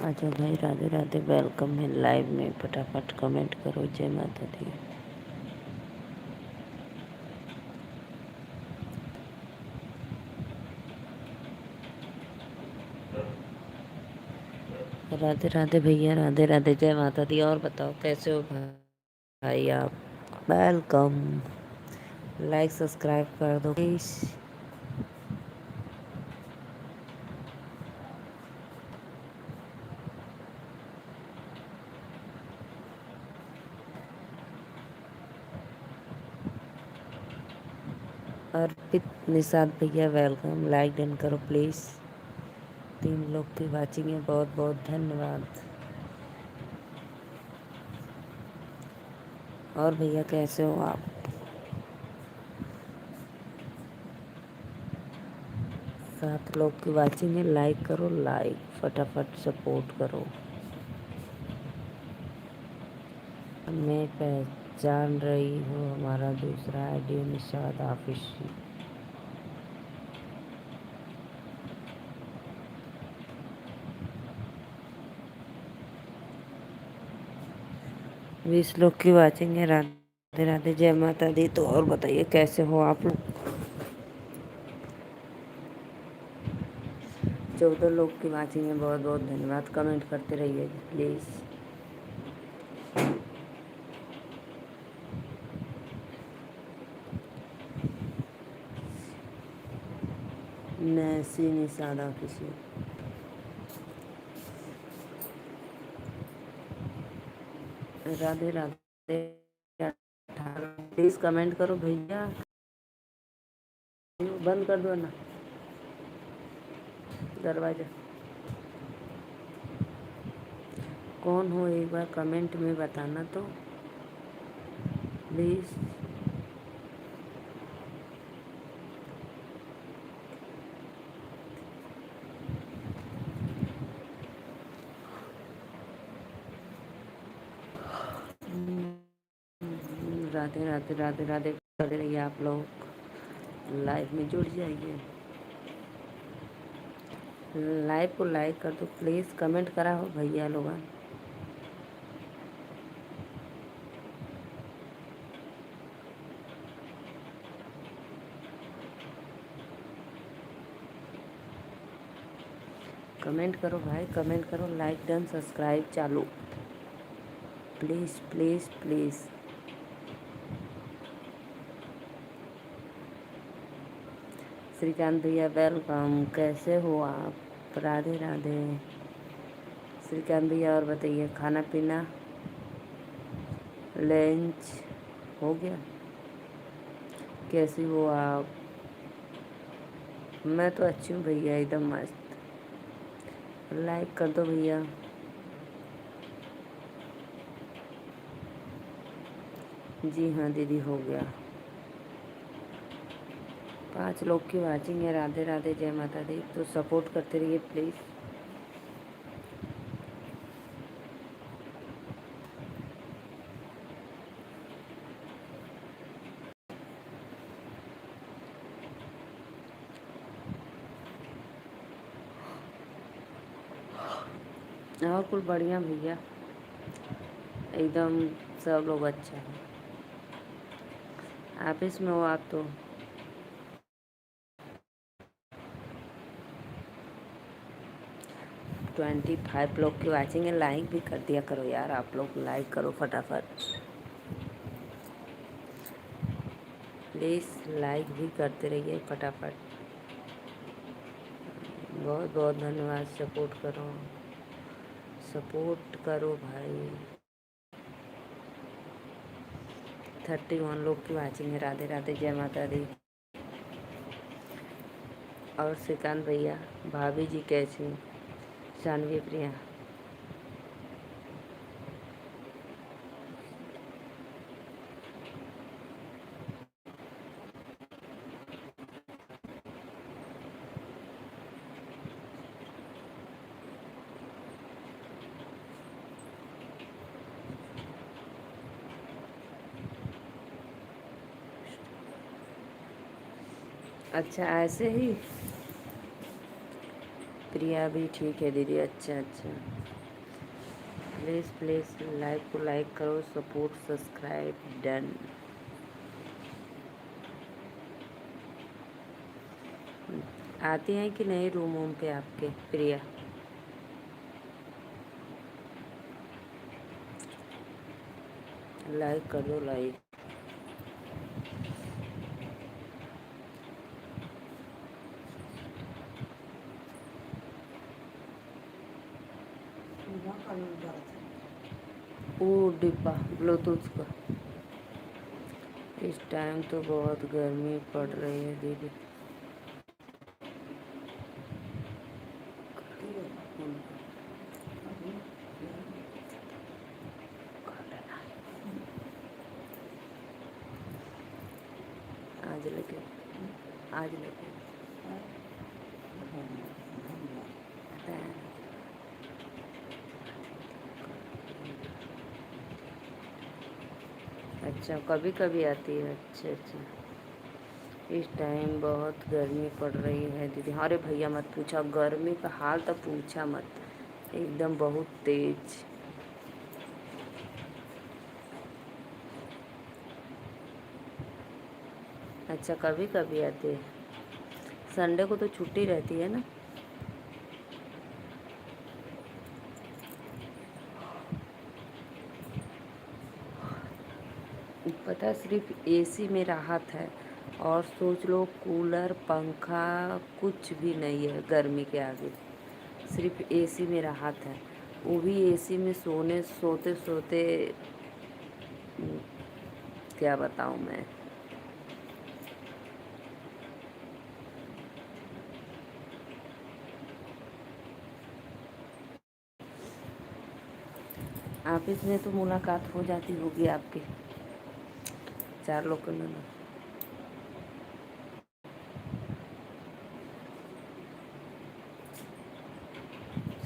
अच्छा भाई, राधे राधे, वेलकम है लाइव में। फटाफट कमेंट करो, जय माता दी। राधे राधे भैया, राधे राधे, जय माता दी। और बताओ कैसे हो भाई आप? वेलकम। लाइक सब्सक्राइब कर दो प्लीज। अर्पित निषाद भैया वेलकम। लाइक डन करो प्लीज। 3 लोग की वाचिंग है, बहुत बहुत धन्यवाद। और भैया कैसे हो आप? 7 लोग की वाचिंग है, लाइक करो, लाइक फटाफट सपोर्ट करो। मैं पहचान रही हूँ, हमारा दूसरा आईडी निषाद ऑफिशियल। 20 लोग की वाचिंग है। राधे राधे, जय माता दी। तो और बताइए कैसे हो आप लोग? 14 लोग की वाचिंग है, बहुत बहुत धन्यवाद। कमेंट करते रहिए please. Nancy Nishad official. Radhe Radhe. 18 please comment करो भैया। बंद कर दो ना दरवाजा। कौन हो एक बार कमेंट में बताना तो प्लीज़। राधे राधे, राधे राधे करते रहिए आप लोग। लाइव में जुड़ जाइए। लाइव को लाइक कर दो प्लीज़। कमेंट करा हो भैया लोग। कमेंट करो भाई, कमेंट करो। लाइक डन, सब्सक्राइब चालू। Please please please. श्रीकांत भैया वेलकम। कैसे हो आप? राधे राधे। श्रीकांत भैया और बताइए, खाना पीना लंच हो गया? कैसी हो आप? मैं तो अच्छी हूँ भैया, एकदम मस्त। लाइक कर दो भैया। जी हाँ दीदी, हो गया। 5 लोग की वाचिंग है। राधे राधे, जय माता दी। तो सपोर्ट करते रहिए प्लीज़। और कुछ बढ़िया भैया, एकदम सब लोग अच्छा है। ऑफिस में हो आप तो? 25 लोग की वाचिंग है। लाइक भी कर दिया करो यार, आप लोग लाइक करो फटाफट प्लीज़। लाइक भी करते रहिए फटाफट। बहुत बहुत धन्यवाद। सपोर्ट करो, सपोर्ट करो भाई। 31 लोग की वाचिंग है। राधे राधे, जय माता दी। और श्रीकांत भैया, भाभी जी कैसी हैं? शानवी प्रिया। अच्छा ऐसे ही। प्रिया भी ठीक है दीदी। अच्छा अच्छा। प्लीज़ प्लीज़ लाइक को लाइक करो, सपोर्ट सब्सक्राइब डन। आती हैं कि नहीं रूम वूम पे आपके प्रिया? लाइक कर दो लाइक। वो डिब्बा ब्लूटूथ का। इस टाइम तो बहुत गर्मी पड़ रही है दीदी। आज लगे आज लगे अच्छा, कभी कभी आती है। अच्छा अच्छा। इस टाइम बहुत गर्मी पड़ रही है दीदी। अरे भैया मत पूछा, गर्मी का हाल तो पूछा मत, एकदम बहुत तेज। अच्छा, कभी कभी आती है। संडे को तो छुट्टी रहती है ना। पता है, सिर्फ एसी में राहत है, और सोच लो कूलर पंखा कुछ भी नहीं है गर्मी के आगे। सिर्फ एसी में राहत है, वो भी एसी में सोते सोते क्या बताऊँ मैं। ऑफिस में तो मुलाकात हो जाती होगी आपकी, चार लोग ना।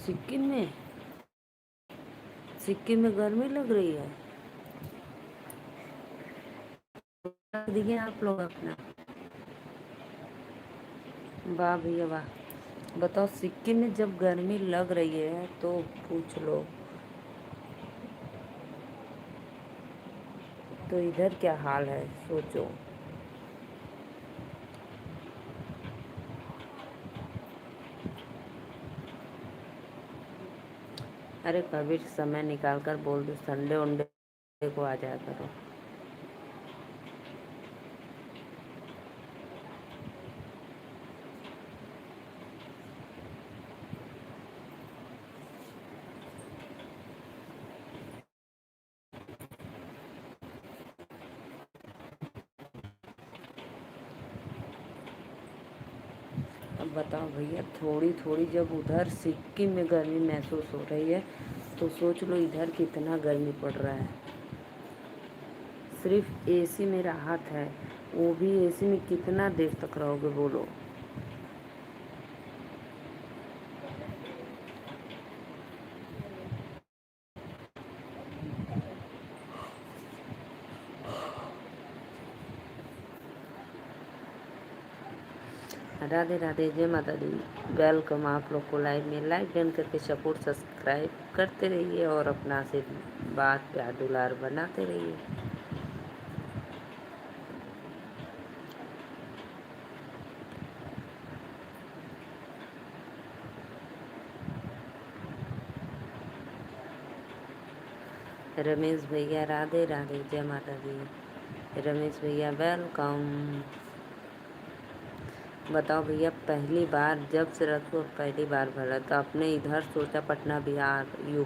सिक्किम में, सिक्किम में गर्मी लग रही है। दिए आप लोग अपना। वाह भैया वाह। बताओ, सिक्किम में जब गर्मी लग रही है तो पूछ लो, तो इधर क्या हाल है सोचो। अरे कभी समय निकाल कर बोल दो, संडे वनडे को आ जाया करो। अब बताओ भैया, थोड़ी थोड़ी जब उधर सिक्किम में गर्मी महसूस हो रही है, तो सोच लो इधर कितना गर्मी पड़ रहा है। सिर्फ एसी में राहत है, वो भी एसी में कितना देर तक रहोगे बोलो। राधे राधे, जय माता दी। वेलकम आप लोग को लाइव में। लाइक डन करके सपोर्ट सब्सक्राइब करते रहिए और अपना से बात प्यार दुलार बनाते रहिए। रमेश भैया राधे राधे, जय माता दी। रमेश भैया वेलकम। बताओ भैया, पहली बार जब से रखो पहली बार भरा तो अपने इधर सोचा पटना बिहार यू।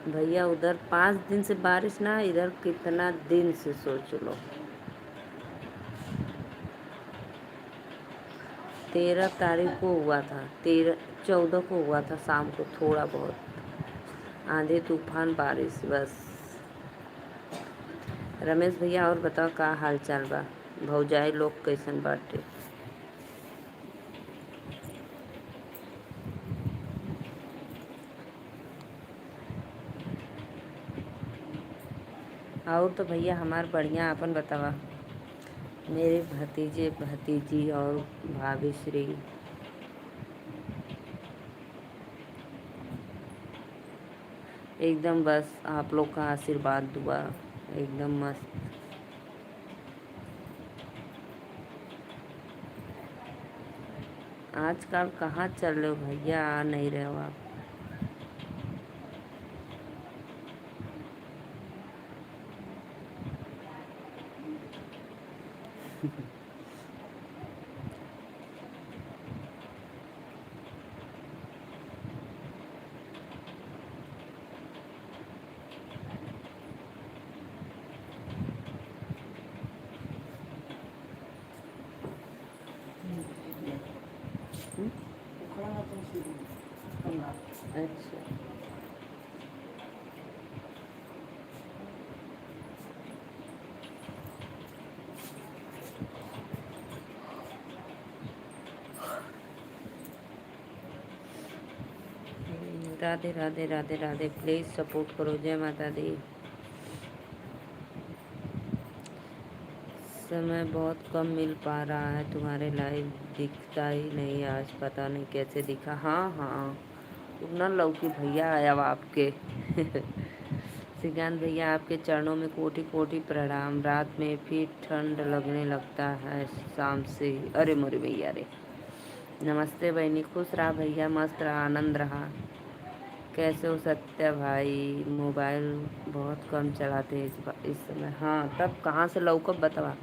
भैया उधर 5 दिन से बारिश ना, इधर कितना दिन से सोच लो। 13 तारीख को हुआ था, 14 को हुआ था शाम को थोड़ा बहुत, आंधी तूफान बारिश बस। रमेश भैया और बताओ का हाल चाल बा, भौजाई लोग कैसन बाटे? और तो भैया हमार बढ़िया, अपन बतावा। मेरे भतीजे भतीजी और भाभी श्री एकदम बस आप लोग का आशीर्वाद दुआ एकदम मस्त। आजकल कहाँ चल रहे हो भैया, आ नहीं रहे हो आप। हम्म? अच्छा। राधे राधे राधे राधे, प्लीज़ सपोर्ट करो। जय माता दी। समय बहुत कम मिल पा रहा है, तुम्हारे लाइव दिखता ही नहीं आज, पता नहीं कैसे दिखा। हाँ हाँ, उतना लौकी भैया आया अब आपके। श्रीकांत भैया आपके चरणों में कोटि कोटि प्रणाम। रात में फिर ठंड लगने लगता है शाम से। अरे मोरे भैया रे, नमस्ते बहनी, खुश रहा भैया, मस्त रहा, आनंद रहा। कैसे हो सत्या भाई? मोबाइल बहुत कम चलाते हैं इस समय। हाँ, तब कहाँ से लौकब बतावा,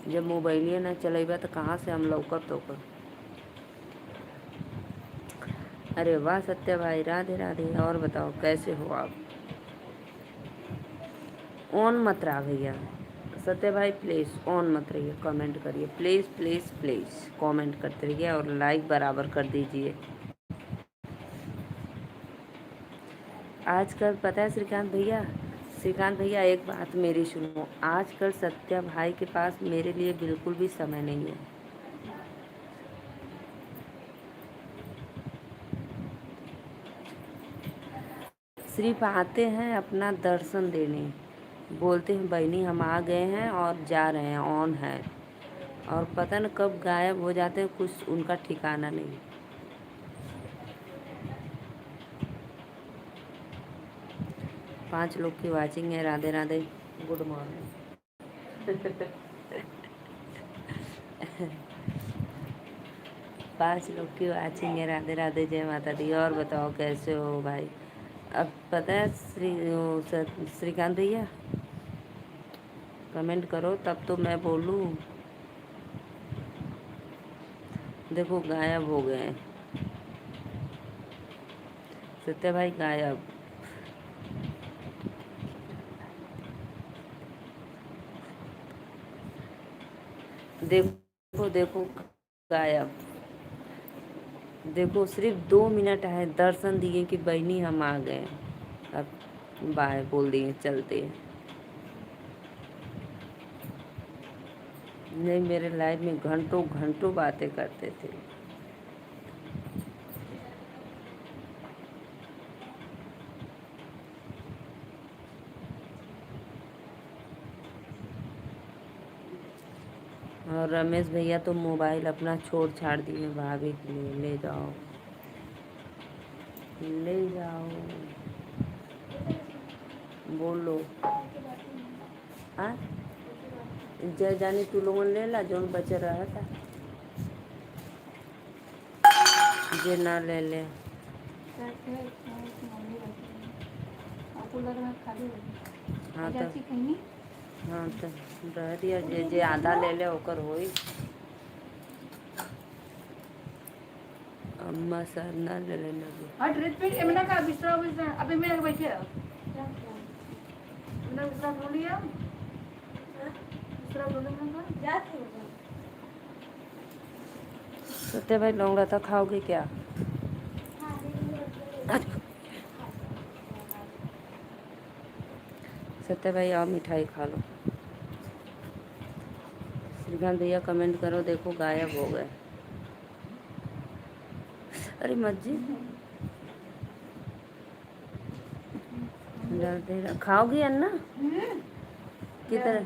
जब मोबाइलिए ना चलेबा तो कहाँ से हम लौकब तो कर। अरे वाह सत्या भाई, राधे राधे। और बताओ कैसे हो आप? ऑन मत रहा भैया। सत्या भाई प्लीज़ ऑन मत रहिए, कमेंट करिए प्लीज़ प्लीज़ प्लीज़, कमेंट करते रहिए और लाइक बराबर कर दीजिए। आजकल पता है श्रीकांत भैया, श्रीकांत भैया एक बात मेरी सुनो, आजकल सत्या भाई के पास मेरे लिए बिल्कुल भी समय नहीं है। सिर्फ आते हैं अपना दर्शन देने, बोलते हैं बहनी हम आ गए हैं और जा रहे हैं, ऑन है, और पता न कब गायब हो जाते हैं, कुछ उनका ठिकाना नहीं। 5 लोग की वाचिंग है। Radhe Radhe, good morning. 5 लोग की वाचिंग है। राधे राधे, जय माता दी। और बताओ कैसे हो भाई? अब पता है श्रीकांत भैया, कमेंट करो तब तो मैं बोलूँ। देखो गायब हो गए सत्या भाई, गायब। देखो देखो, गायब। देखो सिर्फ 2 मिनट है, दर्शन दिए कि बहनी हम आ गए, अब बाय बोल दिए चलते हैं। नहीं, मेरे लाइफ में घंटों घंटों बातें करते थे। और रमेश भैया तो मोबाइल अपना छोड़ छाड़ दिए भाभी के लिए। ले जाओ ले जाओ, बोलो। हाँ, जय जानी तू लोगन ले ला जो बचे रहा था, जे ना ले ले। हाँ तो हाँ तो रह दिया, जे जे आधा ले ले ओकर होई। अम्मा सर ना ले लेना भी। हाँ ड्रेस पे एमना का बिस्तरा बिस्तरा अबे मेरा के बैठे मेरा बिस्तरा बोल लिया बिस्तरा बोल ना जाते हो। सत्या भाई लौंगड़ा था, खाओगे क्या? सत्या भाई आओ मिठाई खा लो। श्रीकांत भैया कमेंट करो, देखो गायब हो गए। अरे मस्जिद डरते खाओगी अन्ना किधर?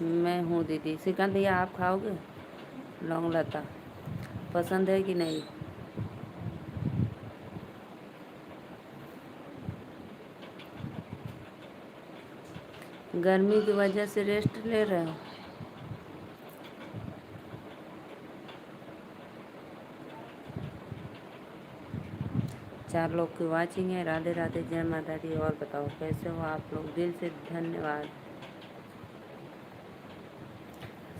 मैं हूँ दीदी। श्रीकांत भैया आप खाओगे लौंग लता? पसंद है कि नहीं? गर्मी की वजह से रेस्ट ले रहे हो? चार लोग की वाचिंग है। राधे राधे, जय माता दी। और बताओ कैसे हो आप लोग? दिल से धन्यवाद।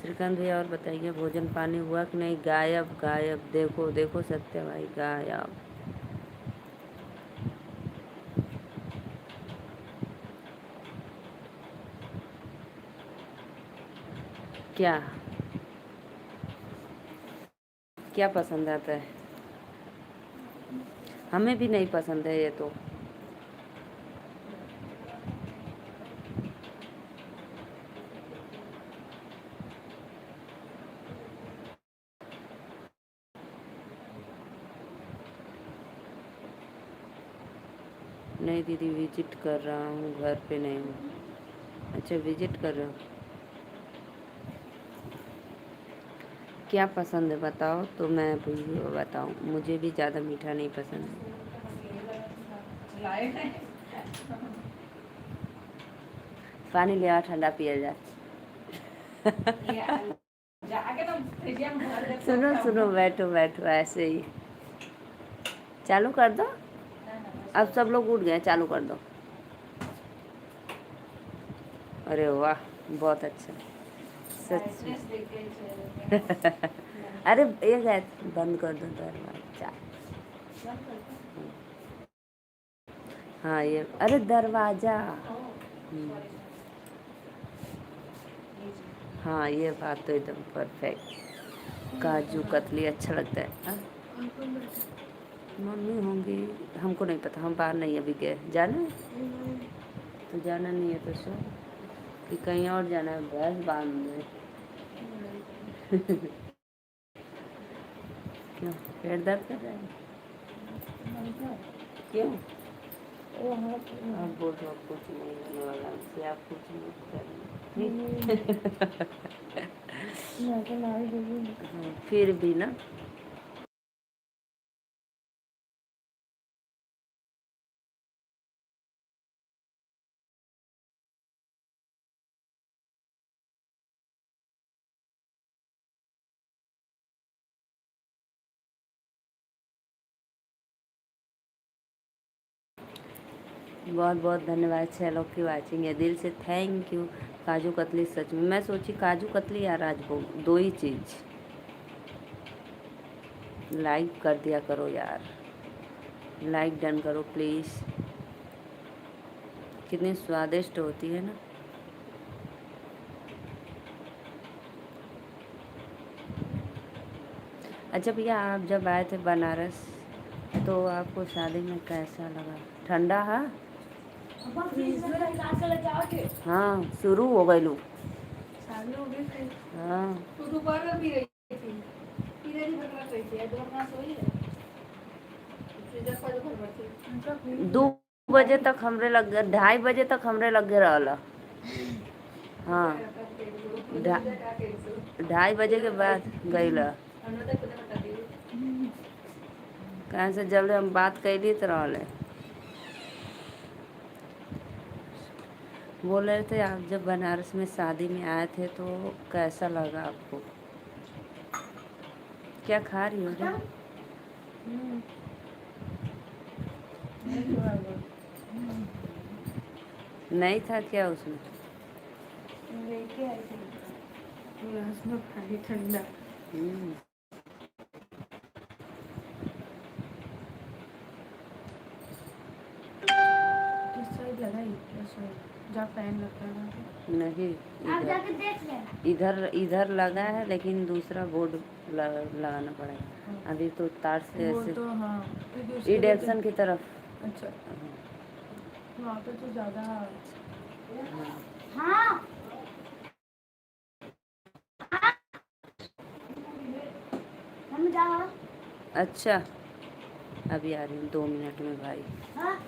श्रीकांत भैया और बताइए, भोजन पानी हुआ कि नहीं? गायब गायब, देखो देखो सत्य भाई, गायब। क्या क्या पसंद आता है? हमें भी नहीं पसंद है ये तो। नहीं दीदी, विजिट कर रहा हूँ, घर पे नहीं हूँ। अच्छा, विजिट कर रहे हो? क्या पसंद है बताओ तो मैं भी बताऊँ। मुझे भी ज़्यादा मीठा नहीं पसंद है। पानी ले आओ, ठंडा पिया जाए। सुनो सुनो, बैठो बैठो, ऐसे ही चालू कर दो। अब सब लोग उठ गए, चालू कर दो। अरे वाह, बहुत अच्छा, सच में। अरे ये गैस बंद कर दो दरवाजा। हाँ ये, अरे दरवाजा। हाँ ये बात तो एकदम परफेक्ट। काजू कतली अच्छा लगता है। हाँ? मम्मी होंगी, हमको नहीं पता, हम बाहर नहीं अभी गए। जाना है तो जाना, नहीं है तो सो, कि कहीं और जाना है? भैंस बांध दे। क्यों, पेट दर्द कर रहा है? क्यों? आप बोल रहे हो कुछ नहीं होने वाला हमसे, आप कुछ नहीं कर। फिर भी ना, बहुत बहुत धन्यवाद। 6 लोग की वाचिंग है, दिल से थैंक यू। काजू कतली सच में, मैं सोची काजू कतली या राजभोग, दो ही चीज़। लाइक कर दिया करो यार, लाइक डन करो प्लीज़। कितनी स्वादिष्ट होती है ना। अच्छा भैया, आप जब आए थे बनारस तो आपको शादी में कैसा लगा? ठंडा है? हाँ शुरू हो गई लू। हाँ 2 बजे तक हमरे लग गए, 2:30 बजे तक हमरे लग गए रहला। हाँ 2:30 बजे के बाद गई ला। कहाँ से जब हम बात कैली तो रहले। बोल रहे थे आप जब बनारस में शादी में आए थे तो कैसा लगा आपको? क्या खा रही हो रे? नहीं था क्या उसमें? ठंडा। नहीं, आप जाके देख लेना। इधर इधर लगा है, लेकिन दूसरा बोर्ड लगाना पड़ेगा। अभी तो तार से ऐसे तो हाँ, ई डायरेक्शन की तरफ। अच्छा वहाँ पे तो ज़्यादा। हाँ हम जा। अच्छा अभी आ रही हूँ 2 मिनट में भाई। हाँ?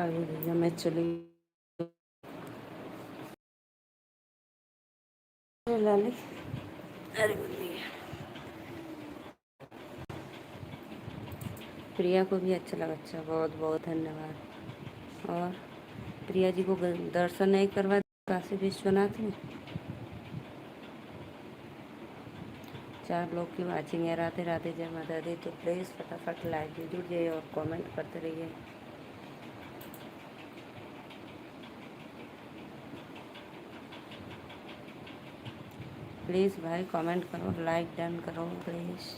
अभी भैया मैं चली लाली। अरे भैया प्रिया को भी अच्छा लगा। अच्छा, बहुत बहुत धन्यवाद। और प्रिया जी को दर्शन नहीं करवा काशी विश्वनाथ में। 4 लोग की वाचिंग है। राधे राधे, जय माता दी। तो प्लीज़ फटाफट लाइक भी जुड़ जाइए और कमेंट करते रहिए। प्लीज़ भाई कमेंट करो, लाइक डन करो प्लीज़।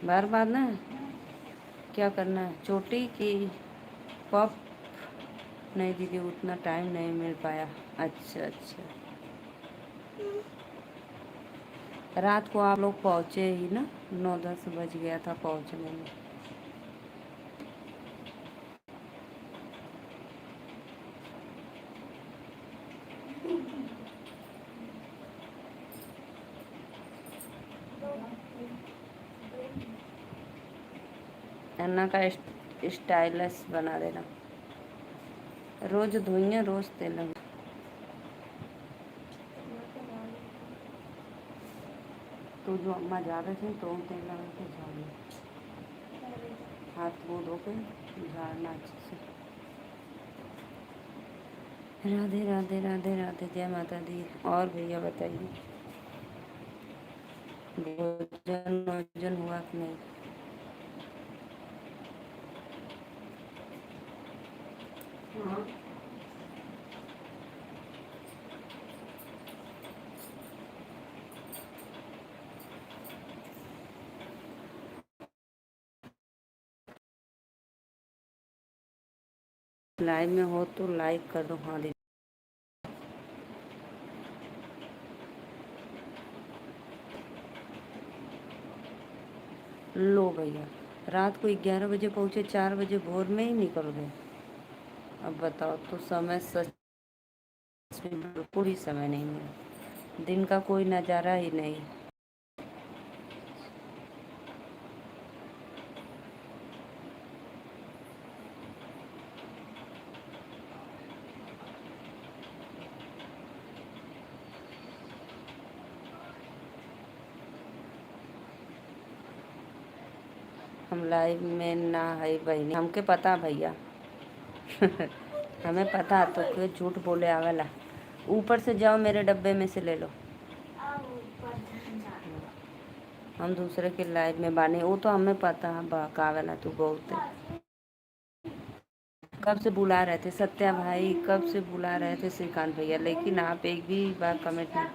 बार बार ना क्या करना है, चोटी की पप। नहीं दीदी, उतना टाइम नहीं मिल पाया। अच्छा अच्छा, रात को आप लोग पहुँचे ही ना, 9-10 बज गया था पहुँचने में। अन्ना का स्टाइलिश बना देना। रोज धोइए, रोज तेल लगा। तो जो अम्मा जा रहे थे तो तेल लगा के झाड़ू, हाथ वो धो के झाड़ना अच्छे से। राधे राधे राधे राधे, जय माता दी। और भैया बताइए, भोजन वोजन हुआ कि नहीं? हाँ। लाइव में हो तो लाइक कर दो। हाँ दीदी। लो भैया, रात को 11 बजे पहुँचे, 4 बजे भोर में ही निकल गए। अब बताओ, तो समय सच में बिल्कुल ही समय नहीं मिला। दिन का कोई नज़ारा ही नहीं। हम लाइव में ना है बहनी, हमके पता भैया। हमें पता, तो क्यों झूठ बोले आवेला। ऊपर से जाओ, मेरे डब्बे में से ले लो। हम दूसरे के लाइव में बाने, वो तो हमें पता है बहकावेला तू बहुत है। कब से बुला रहे थे सत्या भाई, कब से बुला रहे थे श्रीकांत भैया, लेकिन आप एक भी बार कमेंट नहीं।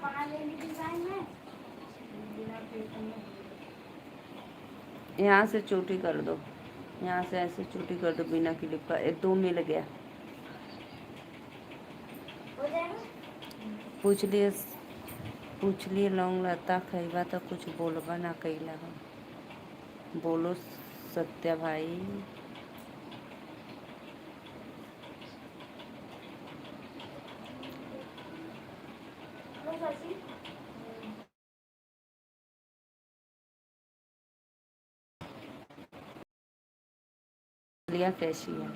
यहाँ से चोटी कर दो, यहाँ से ऐसे चोटी कर दो बिना क्लिप का। 2 मिल गया। पूछ लिए लौंग लता खैबा तो कुछ बोलबा ना कैला हो। बोलो सत्या भाई। लिया कैसी है?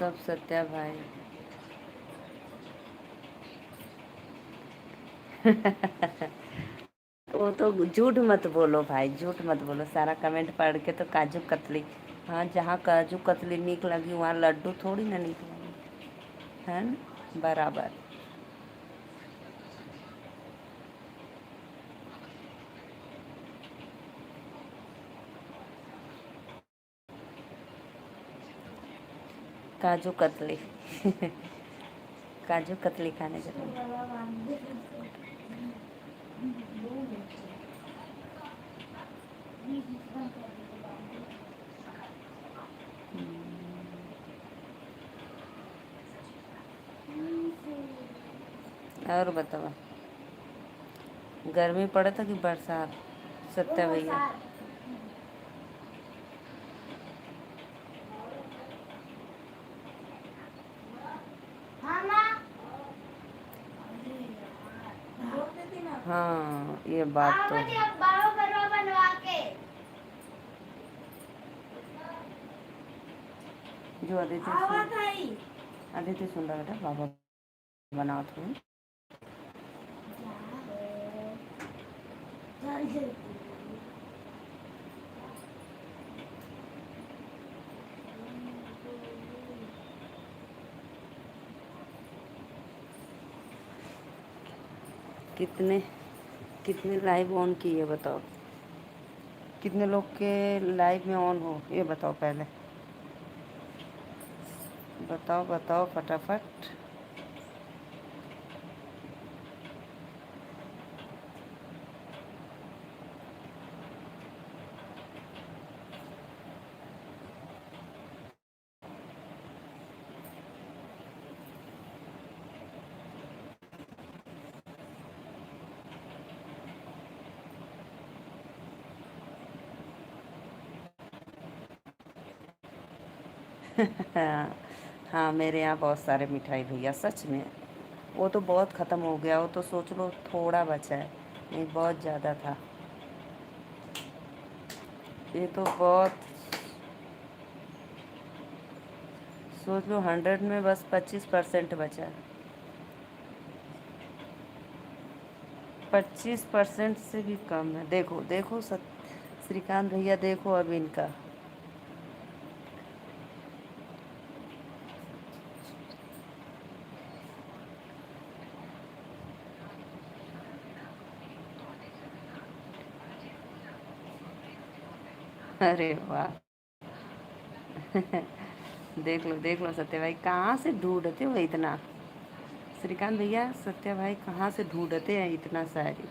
तब सत्या भाई। वो तो झूठ मत बोलो भाई, झूठ मत बोलो। सारा कमेंट पढ़ के तो काजू कतली। हाँ, जहाँ काजू कतली नीक लगी वहाँ लड्डू थोड़ी ना नीक लगी, है ना? बराबर। काजू कतली। काजू कतली खाने चलो। और बताओ, गर्मी पड़ा था कि बरसात सत्या भैया? हाँ माँ। अरे यार, बोल देती ना। हाँ ये बात तो है। अब बाबा बनवा बनवा के जो आवाज आई। अदिति सुन रहा बेटा, बाबा बनाओ तुम। चल जल्दी। कितने कितने लाइव ऑन किए बताओ, कितने लोग के लाइव में ऑन हो ये बताओ पहले, बताओ बताओ फटाफट। हाँ हाँ, मेरे यहाँ बहुत सारे मिठाई भैया सच में। वो तो बहुत ख़त्म हो गया, वो तो सोच लो थोड़ा बचा है, नहीं बहुत ज़्यादा था। ये तो बहुत, सोच लो 100 में बस 25% बचा है। 25% से भी कम है। देखो देखो श्रीकांत भैया देखो अब इनका। अरे वाह। देख लो सत्य भाई, कहाँ से ढूंढते हो इतना? श्रीकांत भैया सत्या भाई कहाँ से ढूंढते हैं इतना सारी?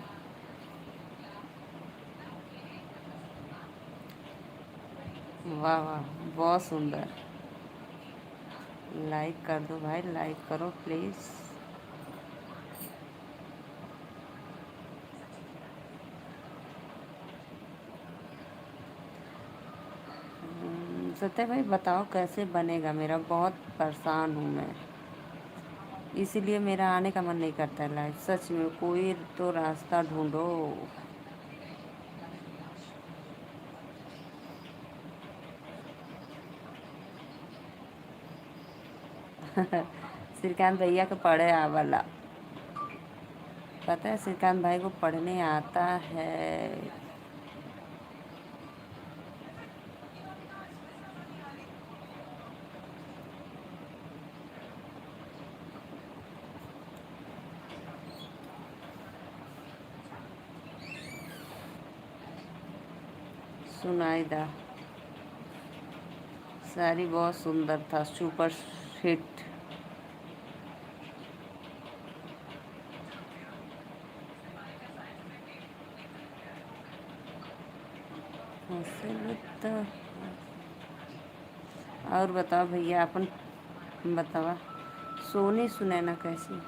वाह वाह, बहुत सुंदर। लाइक कर दो भाई, लाइक करो प्लीज़। सत्या भाई बताओ कैसे बनेगा, मेरा बहुत परेशान हूँ मैं, इसीलिए मेरा आने का मन नहीं करता है लाइव। सच में कोई तो रास्ता ढूंढो। श्रीकांत भैया को पढ़े वाला, पता है श्रीकांत भाई को पढ़ने आता है। सुनाई दा सारी बहुत सुंदर था, सुपर हिट। हंसलता। और बताओ भैया अपन, बतावा सोनी सुनैना कैसी?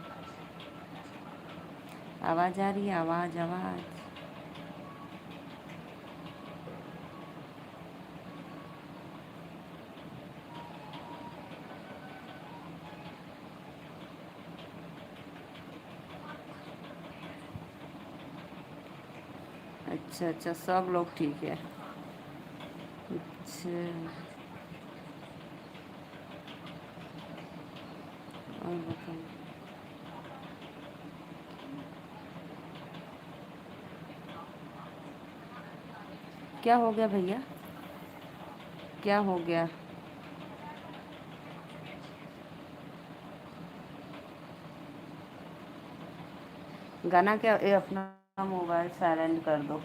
आवाज़ आ रही है? आवाज़ आवाज़। अच्छा अच्छा, सब लोग ठीक है। अच्छा, और बताओ क्या हो गया भैया, क्या हो गया? गाना क्या, ये अपना मोबाइल साइलेंट कर दो।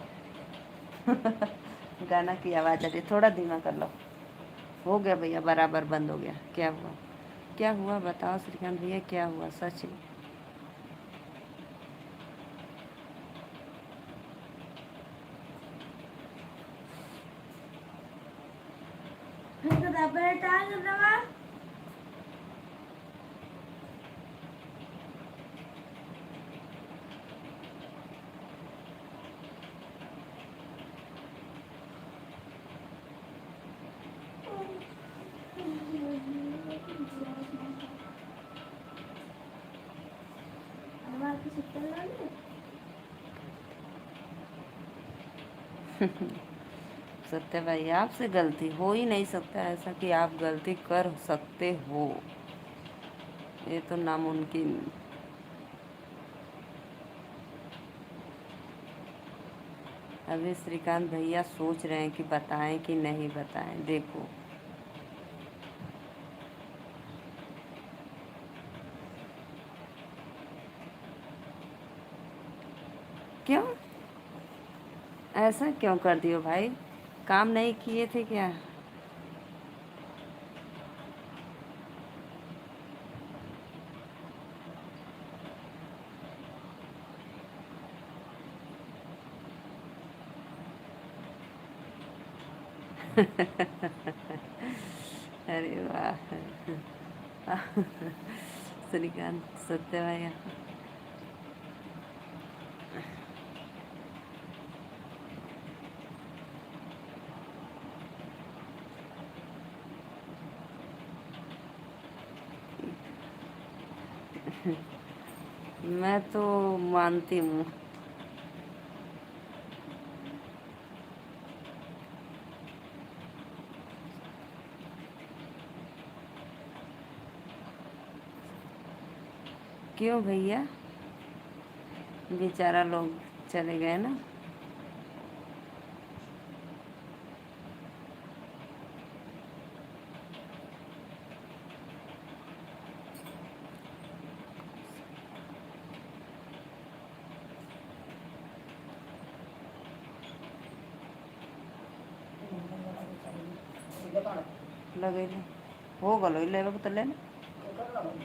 गाना की आवाज़ आ रही, थोड़ा धीमा कर लो। हो गया भैया, बराबर बंद हो गया। क्या हुआ, क्या हुआ बताओ श्रीकांत भैया, क्या हुआ सच में? बेटा सत्य भाई, आपसे गलती हो ही नहीं सकता ऐसा कि आप गलती कर सकते हो, ये तो नामुमकिन। अभी श्रीकांत भैया सोच रहे हैं कि बताएं कि नहीं बताएं। देखो, क्यों ऐसा क्यों कर दियो भाई, काम नहीं किए थे क्या? अरे वाह। श्रीकांत, सत्य भैया, मैं तो मानती हूँ। क्यों भैया, बेचारा लोग चले गए ना। लगेले हो गलो लेवे को तो ले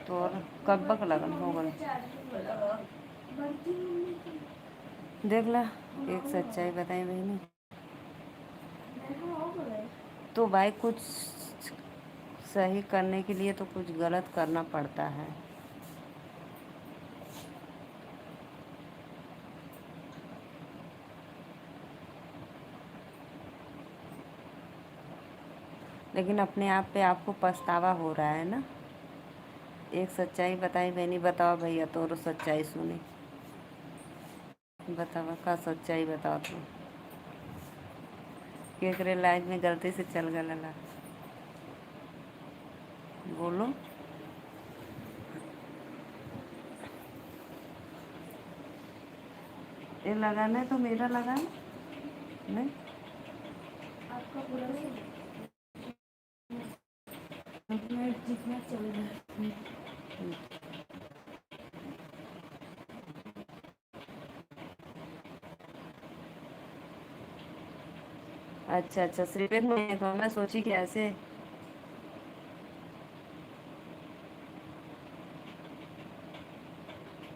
तो कब लगन हो गलो। देख ला, एक सच्चाई बताई बहनी, तो भाई कुछ सही करने के लिए तो कुछ गलत करना पड़ता है। लेकिन अपने आप पे आपको पछतावा हो रहा है ना। एक सच्चाई बताई बहनी, बताओ भैया, तो सच्चाई सुनी, बतावा का सच्चाई बताओ तो। केकरे लाइफ में गलती से चल गया, बोलो। ये लगाना है तो मेरा लगाना नहीं, आपका पूरा जितना चल रहा है। अच्छा अच्छा, सिर्फ एक महीने का, मैं सोची कि ऐसे।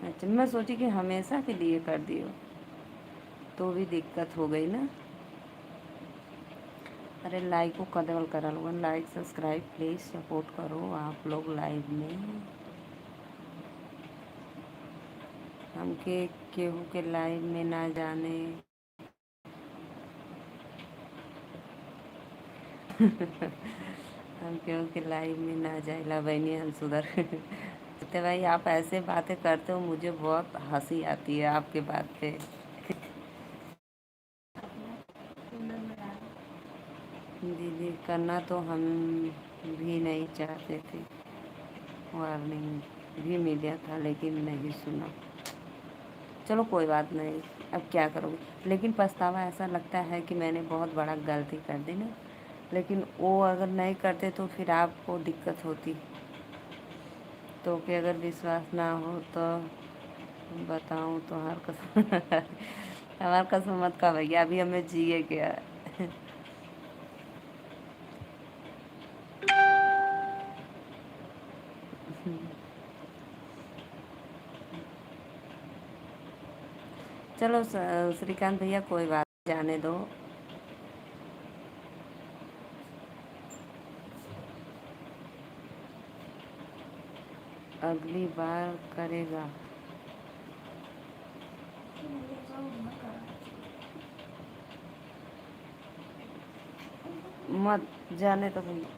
अच्छा, मैं सोची कि हमेशा के लिए कर दियो, तो भी दिक्कत हो गई ना। अरे लाइक को कदम करा लो, लाइक सब्सक्राइब प्लीज़ सपोर्ट करो आप लोग लाइव में। हमके केहू के लाइव में ना जाने। हम केहू के लाइव में ना जाइला बहनी, हम सुधर। सत्य भाई, आप ऐसे बातें करते हो, मुझे बहुत हंसी आती है आपके बात पे। दीदी करना तो हम भी नहीं चाहते थे, वार्निंग भी मिला था लेकिन नहीं सुना। चलो कोई बात नहीं, अब क्या करोगे। लेकिन पछतावा ऐसा लगता है कि मैंने बहुत बड़ा गलती कर दी ना। लेकिन वो अगर नहीं करते तो फिर आपको दिक्कत होती। तो कि अगर विश्वास ना हो तो बताऊं तो हर कसम। हमार कसम मत का भैया, अभी हमें जिए क्या। चलो श्रीकांत भैया, कोई बात, जाने दो। अगली बार करेगा। मत जाने तो भैया।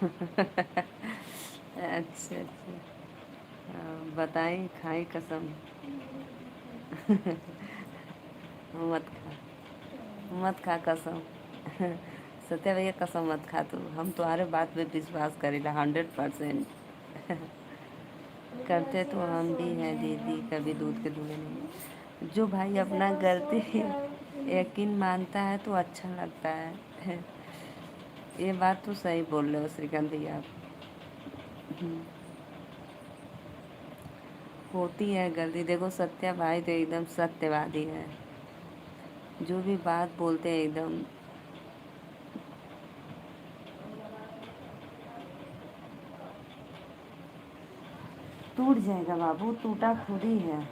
अच्छा अच्छा। बताएं, खाएं कसम। मत खा, मत खा कसम। सत्या भैया कसम मत खा तू, हम तुम्हारे बात पे विश्वास करेला 100%। करते तो हम भी हैं दीदी, कभी दूध के धुले नहीं। जो भाई अपना गलती यकीन मानता है तो अच्छा लगता है। ये बात तो सही बोल रहे हो श्रीकांत भैया आप। होती है गलती, देखो सत्या भाई तो एकदम सत्यवादी है, जो भी बात बोलते हैं एकदम। टूट जाएगा बाबू, टूटा खुद ही है।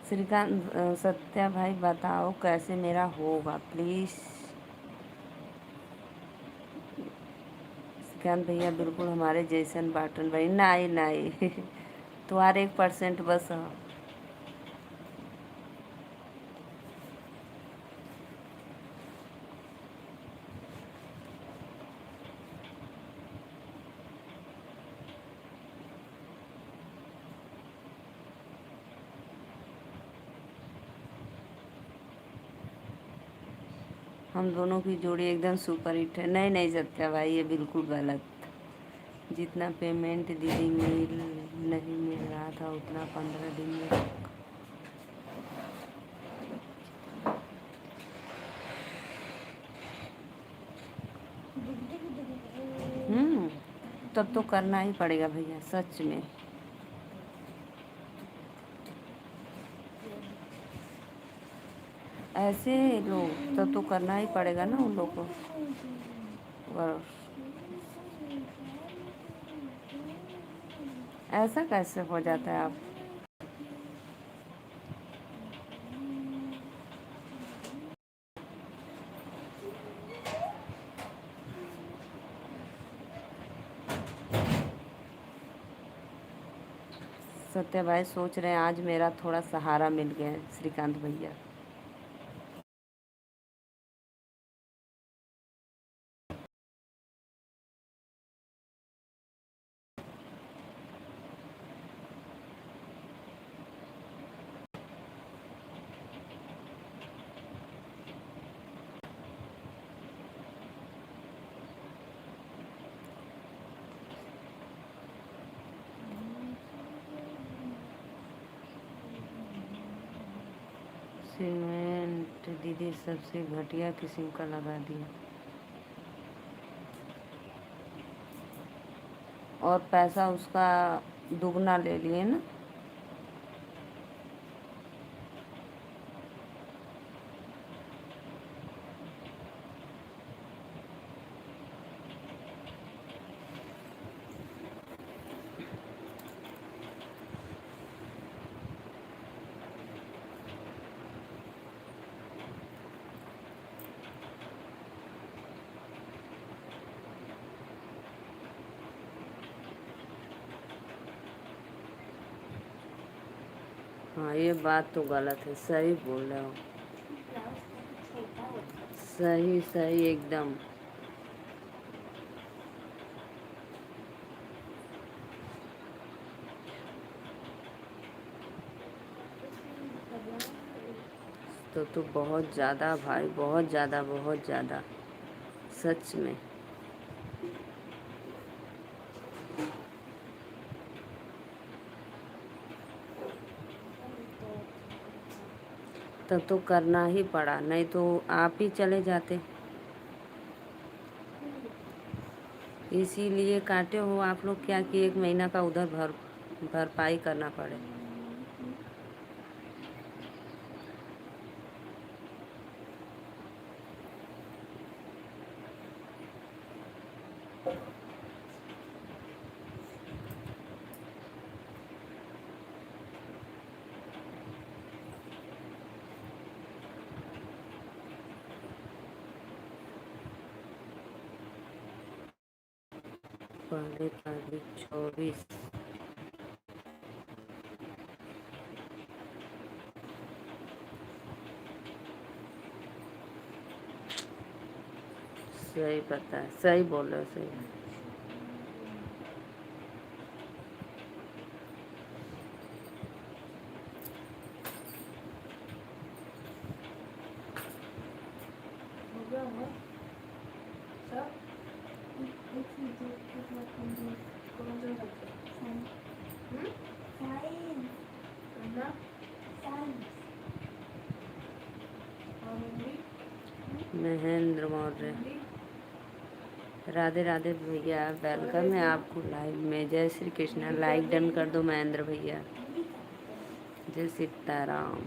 श्रीकांत सत्या भाई बताओ कैसे मेरा होगा प्लीज़। श्रीकांत भैया बिल्कुल हमारे जैसन बाटन भाई, नहीं नहीं। तुम्हारे 1% बस हो। हम दोनों की जोड़ी एकदम सुपर हिट है। नहीं नहीं सत्या भाई, ये बिल्कुल गलत। जितना पेमेंट दीदी नहीं मिल रहा था उतना 15 दिन में। हम्म, तब तो करना ही पड़ेगा भैया सच में। ऐसे लोग तब तो करना ही पड़ेगा ना उन लोग को। और ऐसा कैसे हो जाता है आप। सत्या भाई सोच रहे हैं आज मेरा थोड़ा सहारा मिल गया है श्रीकांत भैया। सीमेंट दीदी सबसे घटिया किस्म का लगा दिया, और पैसा उसका दुगना ले लिए ना। हाँ ये बात तो गलत है, सही बोल रहे हो। सही सही एकदम। तो बहुत ज़्यादा भाई, बहुत ज़्यादा बहुत ज़्यादा, सच में। तब तो करना ही पड़ा, नहीं तो आप ही चले जाते। इसीलिए काटे हो आप लोग क्या कि 1 महीना का उधर भरपाई करना पड़े। पहले तारीख 24। सही पता है, सही बोल रहे हो, सही। हो गया है सब। एक चीज कौन सा सबसे करना और हिंदी महेंद्र मौर्य, राधे राधे भैया, वेलकम है आपको लाइव में। जय श्री कृष्णा, लाइक डन कर दो महेंद्र भैया। जय सीताराम।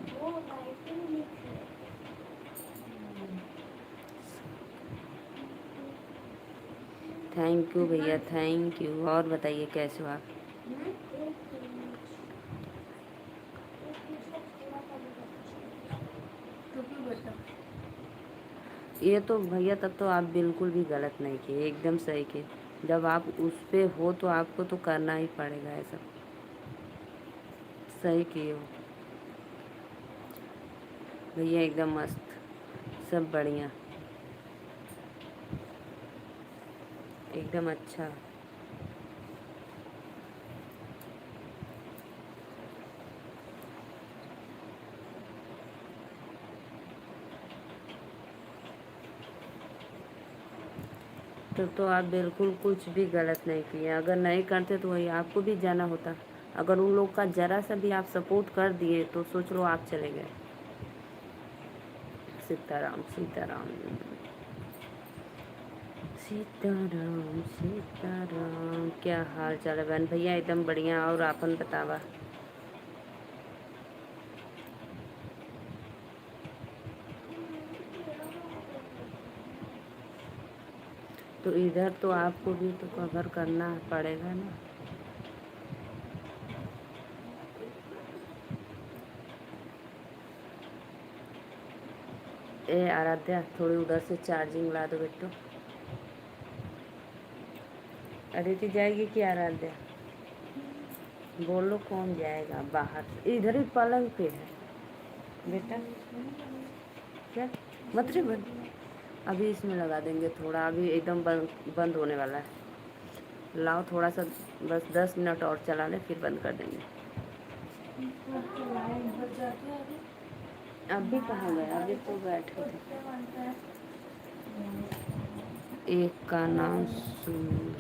थैंक यू भैया, थैंक यू। और बताइए कैसे हो आप? तो क्यों बेटा ये तो भैया तब तो आप बिल्कुल भी गलत नहीं किए, एकदम सही किए। जब आप उस पे हो तो आपको तो करना ही पड़ेगा ऐसा। सही किए हो भैया, एकदम मस्त, सब बढ़िया, एकदम अच्छा। तो आप बिल्कुल कुछ भी गलत नहीं किए। अगर नहीं करते तो वही आपको भी जाना होता। अगर उन लोग का जरा सा भी आप सपोर्ट कर दिए तो सोच लो आप चले गए। सीताराम सीताराम सीताराम सीताराम। क्या हाल चाल है बहन भैया? एकदम बढ़िया। और आपन बतावा। तो इधर तो आपको भी तो कवर करना पड़ेगा ना। ए आराध्या, थोड़ी उधर से चार्जिंग ला दो बेटो। अदिति जाएगी कि आराध्या? बोलो कौन जाएगा बाहर से? इधर ही पलंग पे है बेटा। क्या मत रे बंद। अभी इसमें लगा देंगे थोड़ा, अभी एकदम बंद होने वाला है। लाओ थोड़ा सा, बस 10 मिनट और चला ले, फिर बंद कर देंगे। अभी कहाँ गया? अभी तो बैठे थे। एक का नाम सुन,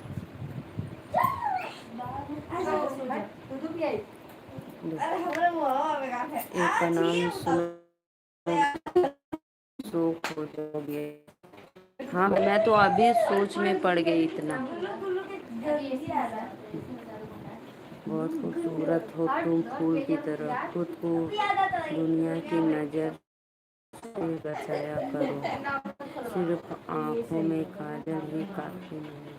एक का नाम सुनो सो खो जाओगे। हाँ मैं तो अभी सोच में पड़ गई इतना। बहुत खूबसूरत हो तुम फूल की तरह, खुद को दुनिया की नज़र से बचाया करो। सिर्फ आँखों में काजल ही काफी नहीं।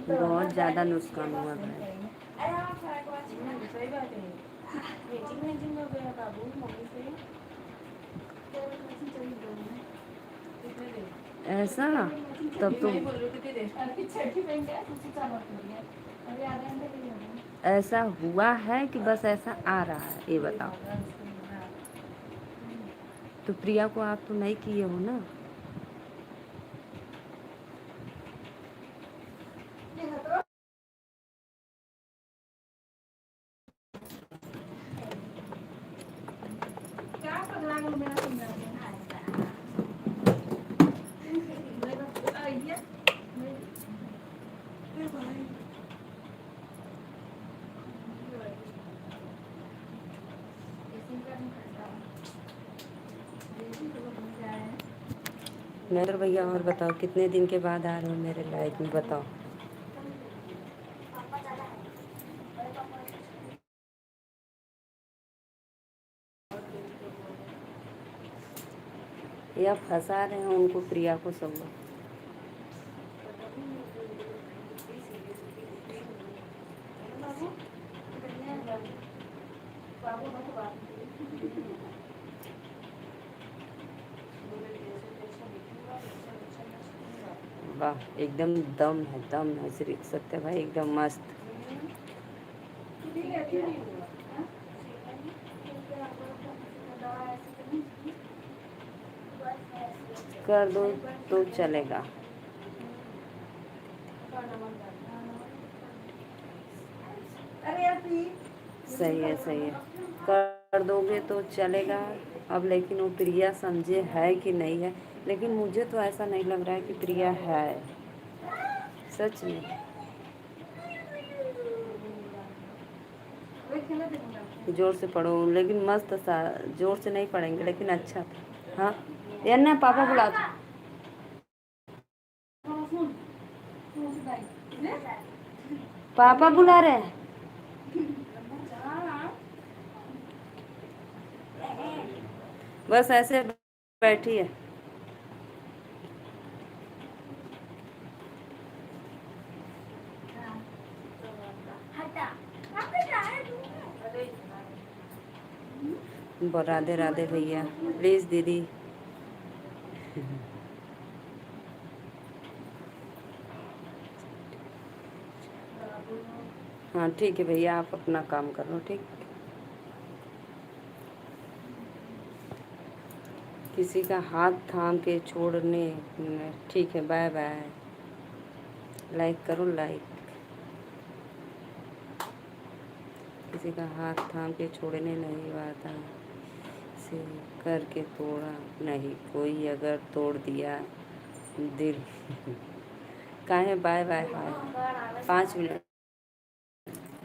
बहुत ज़्यादा नुकसान हुआ भाई। सही बात है। मीटिंग हो गया बाबू मम्मी से। ऐसा तब तो ऐसा हुआ है कि बस ऐसा आ रहा है, ये बताओ। तो प्रिया को आप तो नहीं किए हो ना? क्या पगला को मेरा समझा नरेंद्र भैया और बताओ, कितने दिन के बाद आ रहे हो मेरे लाइफ में? बताओ। या फंसा रहे हैं उनको, प्रिया को, सब लोग। वाह एकदम दम है, दम है श्री सत्य भाई, एकदम मस्त। क्यों नहीं हुआ? हाँ? कर दो तो चलेगा। अरे यार प्लीज। सही है सही है, कर दोगे तो चलेगा। अब लेकिन वो प्रिया समझे है कि नहीं है, लेकिन मुझे तो ऐसा नहीं लग रहा है कि प्रिया है, सच में। जोर से पढ़ो, लेकिन मस्त सा, जोर से नहीं पढ़ेंगे लेकिन अच्छा था। हाँ यार ना, पापा बुला दो। पापा बुला रहे हैं। बस ऐसे बैठी है। राधे राधे भैया, प्लीज दीदी। हाँ ठीक है भैया, आप अपना काम करो, ठीक। किसी का हाथ थाम के छोड़ने, ठीक है, बाय बाय। लाइक करो, लाइक। किसी का हाथ थाम के छोड़ने नहीं वादा से करके तोड़ा नहीं, कोई अगर तोड़ दिया दिल। काहे, bye bye bye. 5 minute,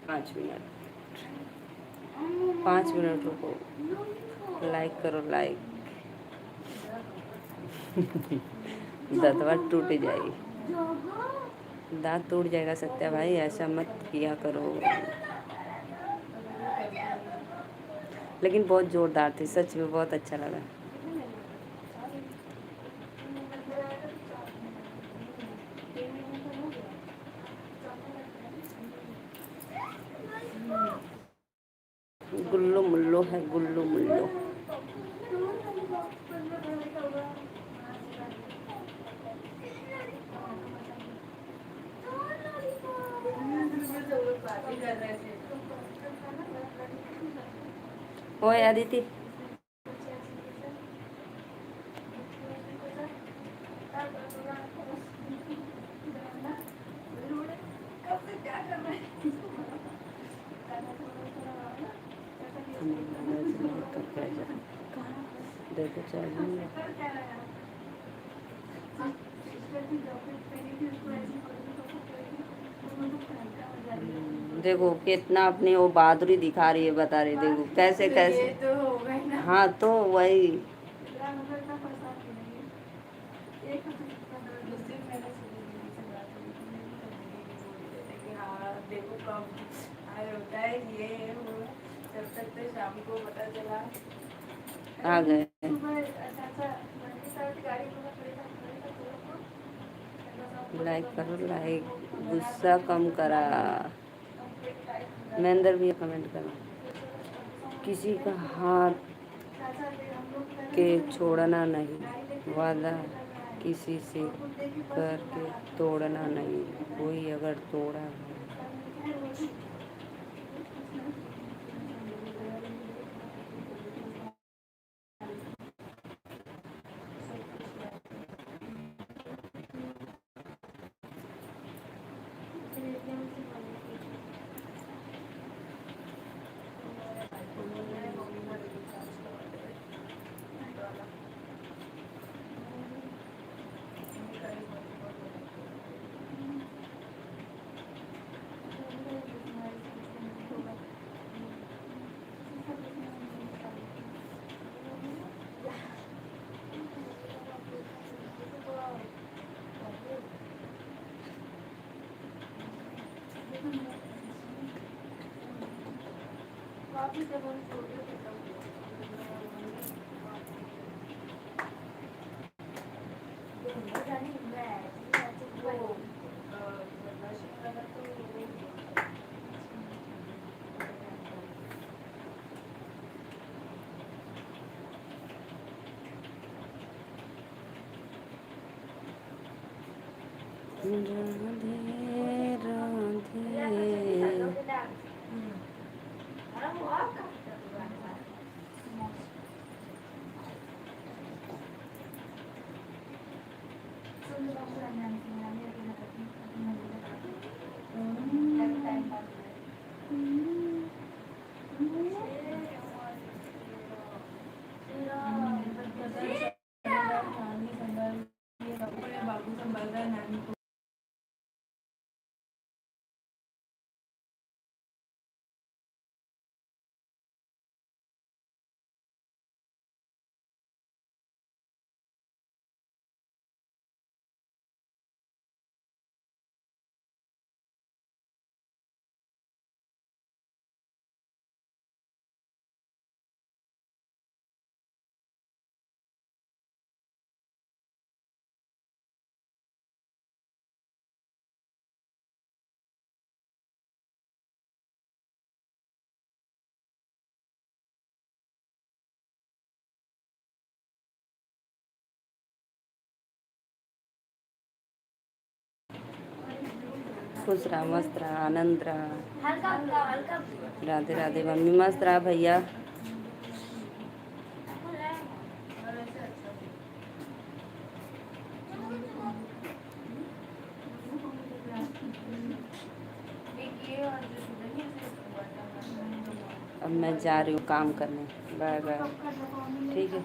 5 minute, 5 minute रुको। लाइक करो, लाइक। दतवा टूट जाएगी, दांत टूट जाएगा सत्या भाई, ऐसा मत किया करो। लेकिन बहुत जोरदार थी, सच में बहुत अच्छा लगा। गुल्लू मुल्लू है, गुल्लू मुल्लू। ओए अदिति, देखो चाहिए। देखो कितना अपनी वो बहादुरी दिखा रही है, बता रही, देखो कैसे कैसे। तो हो गई ना। हाँ तो वही। देखो कब आज होता है ये वो, जब तक तो शाम को पता चला। आ गए। लाइक करो, लाइक। गुस्सा कम करा। महेंद्र भी कमेंट करो। किसी का हाथ के छोड़ना नहीं, वादा किसी से करके तोड़ना नहीं, कोई अगर तोड़ा है। राधे राधे। बाबू संभाल रहा है नानी को। खुश रहा, मस्त रहा, आनंद रहा। राधे राधे मम्मी, मस्त रहा भैया। अब मैं जा रही हूँ काम करने। Bye bye. ठीक है।